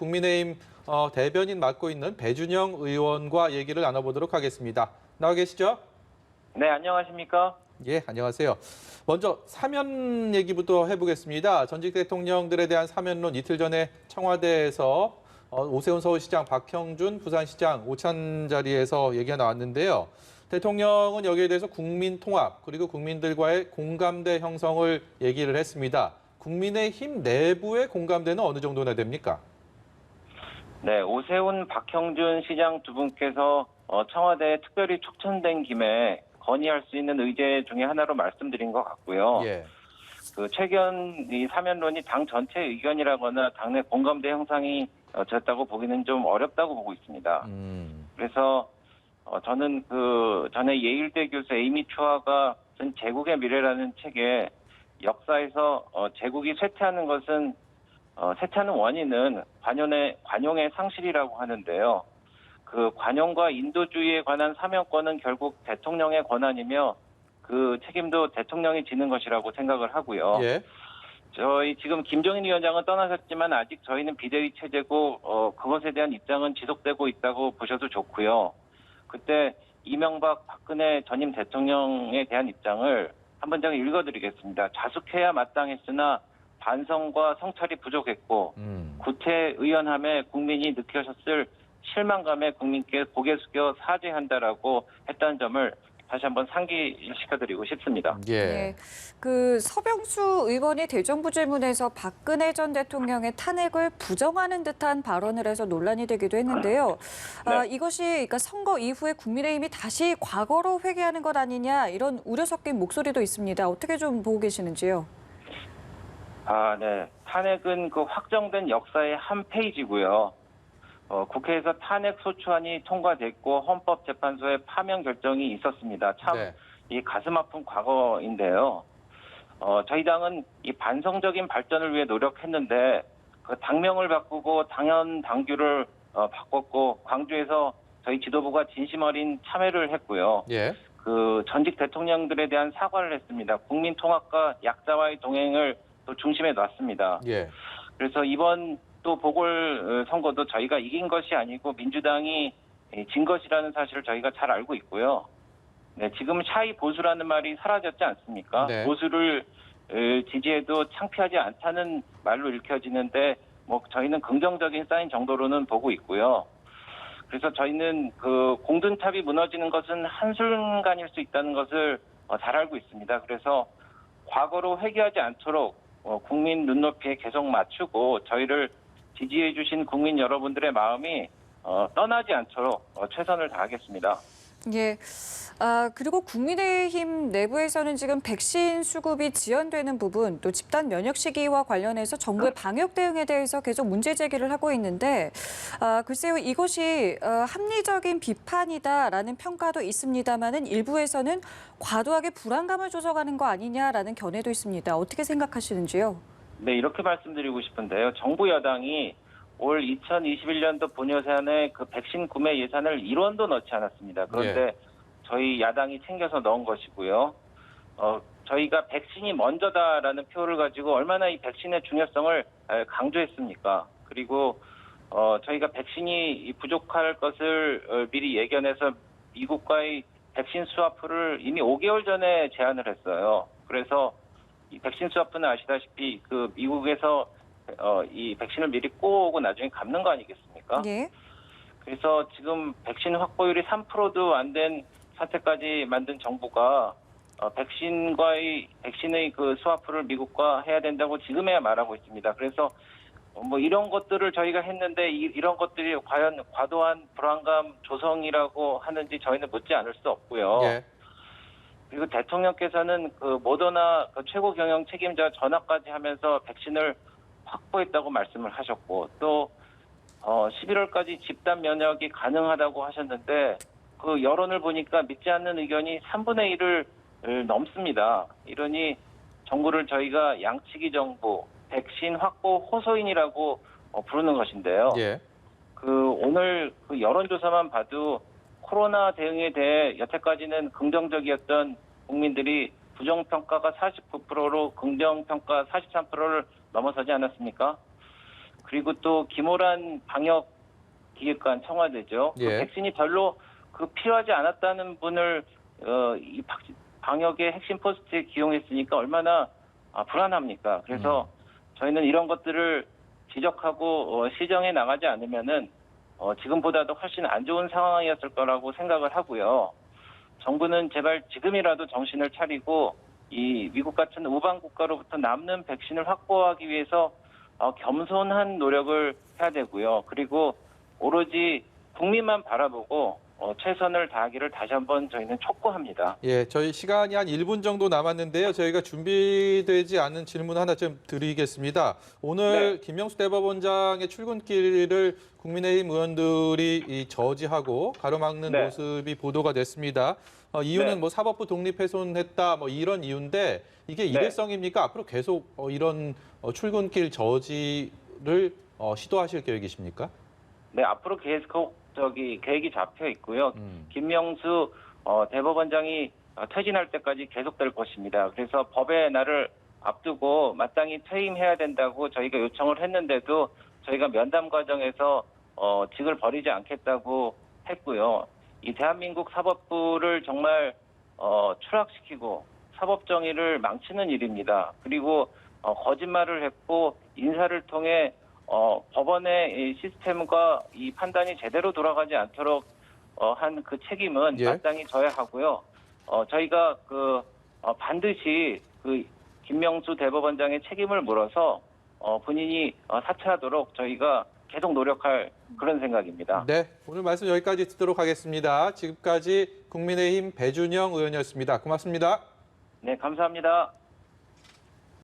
국민의힘 대변인 맡고 있는 배준영 의원과 얘기를 나눠보도록 하겠습니다. 나와 계시죠? 네, 안녕하십니까? 예, 안녕하세요. 먼저 사면 얘기부터 해보겠습니다. 전직 대통령들에 대한 사면론 이틀 전에 청와대에서 오세훈 서울시장, 박형준 부산시장 오찬 자리에서 얘기가 나왔는데요. 대통령은 여기에 대해서 국민 통합 그리고 국민들과의 공감대 형성을 얘기를 했습니다. 국민의힘 내부의 공감대는 어느 정도나 됩니까? 네, 오세훈, 박형준 시장 두 분께서 청와대에 특별히 촉천된 김에 건의할 수 있는 의제 중에 하나로 말씀드린 것 같고요. 예. 최근 이 사면론이 당 전체 의견이라거나 당내 공감대 형성이 됐다고 보기는 좀 어렵다고 보고 있습니다. 그래서 저는 전에 예일대 교수 에이미 추아가 쓴 제국의 미래라는 책에 역사에서 제국이 쇠퇴하는 것은 쇠퇴하는 원인은 관용의 상실이라고 하는데요. 그 관용과 인도주의에 관한 사면권은 결국 대통령의 권한이며 그 책임도 대통령이 지는 것이라고 생각을 하고요. 예. 저희 지금 김종인 위원장은 떠나셨지만 아직 저희는 비대위 체제고 그것에 대한 입장은 지속되고 있다고 보셔도 좋고요. 그때 이명박, 박근혜 전임 대통령에 대한 입장을 한 문장 읽어드리겠습니다. 자숙해야 마땅했으나 반성과 성찰이 부족했고 구태의연함에 국민이 느끼셨을 실망감에 국민께 고개 숙여 사죄한다라고 했다는 점을 다시 한번 상기시켜드리고 싶습니다. 예. 네, 서병수 의원이 대정부 질문에서 박근혜 전 대통령의 탄핵을 부정하는 듯한 발언을 해서 논란이 되기도 했는데요. 네. 이것이 그러니까 선거 이후에 국민의힘이 다시 과거로 회귀하는 것 아니냐 이런 우려 섞인 목소리도 있습니다. 어떻게 좀 보고 계시는지요? 네. 탄핵은 확정된 역사의 한 페이지고요. 국회에서 탄핵 소추안이 통과됐고 헌법재판소의 파면 결정이 있었습니다. 참 네. 이 가슴 아픈 과거인데요. 저희 당은 이 반성적인 발전을 위해 노력했는데 그 당명을 바꾸고 당연 당규를 바꿨고 광주에서 저희 지도부가 진심 어린 참회를 했고요. 예. 전직 대통령들에 대한 사과를 했습니다. 국민 통합과 약자와의 동행을 또 중심에 놨습니다. 예. 그래서 이번 또 보궐선거도 저희가 이긴 것이 아니고 민주당이 진 것이라는 사실을 저희가 잘 알고 있고요. 네, 지금 샤이 보수라는 말이 사라졌지 않습니까? 네. 보수를 지지해도 창피하지 않다는 말로 읽혀지는데 저희는 긍정적인 사인 정도로는 보고 있고요. 그래서 저희는 공든탑이 무너지는 것은 한순간일 수 있다는 것을 잘 알고 있습니다. 그래서 과거로 회귀하지 않도록 국민 눈높이에 계속 맞추고 저희를 지지해 주신 국민 여러분들의 마음이 떠나지 않도록 최선을 다하겠습니다. 예. 그리고 국민의힘 내부에서는 지금 백신 수급이 지연되는 부분, 또 집단 면역 시기와 관련해서 정부의 방역 대응에 대해서 계속 문제 제기를 하고 있는데, 글쎄요, 이것이 합리적인 비판이다라는 평가도 있습니다만은 일부에서는 과도하게 불안감을 조성하는 거 아니냐라는 견해도 있습니다. 어떻게 생각하시는지요? 네, 이렇게 말씀드리고 싶은데요. 정부 여당이 올 2021년도 본예산에 백신 구매 예산을 1원도 넣지 않았습니다. 그런데 저희 야당이 챙겨서 넣은 것이고요. 저희가 백신이 먼저다라는 표를 가지고 얼마나 이 백신의 중요성을 강조했습니까? 그리고 저희가 백신이 부족할 것을 미리 예견해서 미국과의 백신 스와프를 이미 5개월 전에 제안을 했어요. 그래서 이 백신 스와프는 아시다시피 미국에서 이 백신을 미리 꼬오고 나중에 갚는 거 아니겠습니까? 예. 그래서 지금 백신 확보율이 3%도 안 된 사태까지 만든 정부가 백신의 스와프를 미국과 해야 된다고 지금에야 말하고 있습니다. 그래서 이런 것들을 저희가 했는데 이런 것들이 과연 과도한 불안감 조성이라고 하는지 저희는 묻지 않을 수 없고요. 예. 그리고 대통령께서는 모더나 최고 경영 책임자 전화까지 하면서 백신을 확보했다고 말씀을 하셨고 또 11월까지 집단 면역이 가능하다고 하셨는데 여론을 보니까 믿지 않는 의견이 3분의 1을 넘습니다. 이러니 정부를 저희가 양치기 정부, 백신 확보 호소인이라고 부르는 것인데요. 예. 오늘 여론조사만 봐도 코로나 대응에 대해 여태까지는 긍정적이었던 국민들이 부정평가가 49%로 긍정평가 43%를 넘어서지 않았습니까? 그리고 또 김호란 방역기획관 청와대죠. 그 예. 백신이 별로 필요하지 않았다는 분을 이 방역의 핵심 포스트에 기용했으니까 얼마나 불안합니까? 그래서 저희는 이런 것들을 지적하고 시정해 나가지 않으면은 지금보다도 훨씬 안 좋은 상황이었을 거라고 생각을 하고요. 정부는 제발 지금이라도 정신을 차리고 이 미국 같은 우방 국가로부터 남는 백신을 확보하기 위해서 겸손한 노력을 해야 되고요. 그리고 오로지 국민만 바라보고 최선을 다하기를 다시 한번 저희는 촉구합니다. 예, 저희 시간이 한 1분 정도 남았는데요. 저희가 준비되지 않은 질문 하나 좀 드리겠습니다. 오늘 네. 김명수 대법원장의 출근길을 국민의힘 의원들이 저지하고 가로막는 네. 모습이 보도가 됐습니다. 이유는 네. 뭐 사법부 독립훼손했다 뭐 이런 이유인데 이게 일회성입니까? 앞으로 계속 이런 출근길 저지를 시도하실 계획이십니까? 네, 앞으로 계속 계획이 잡혀 있고요. 김명수 대법원장이 퇴진할 때까지 계속될 것입니다. 그래서 법의 날을 앞두고 마땅히 퇴임해야 된다고 저희가 요청을 했는데도 저희가 면담 과정에서 직을 버리지 않겠다고 했고요. 이 대한민국 사법부를 정말 추락시키고 사법 정의를 망치는 일입니다. 그리고 거짓말을 했고 인사를 통해 법원의 이 시스템과 이 판단이 제대로 돌아가지 않도록 한 그 책임은 예. 마땅히 져야 하고요. 저희가 반드시 김명수 대법원장의 책임을 물어서 본인이 사퇴하도록 저희가 계속 노력할 그런 생각입니다. 네, 오늘 말씀 여기까지 듣도록 하겠습니다. 지금까지 국민의힘 배준영 의원이었습니다. 고맙습니다. 네, 감사합니다.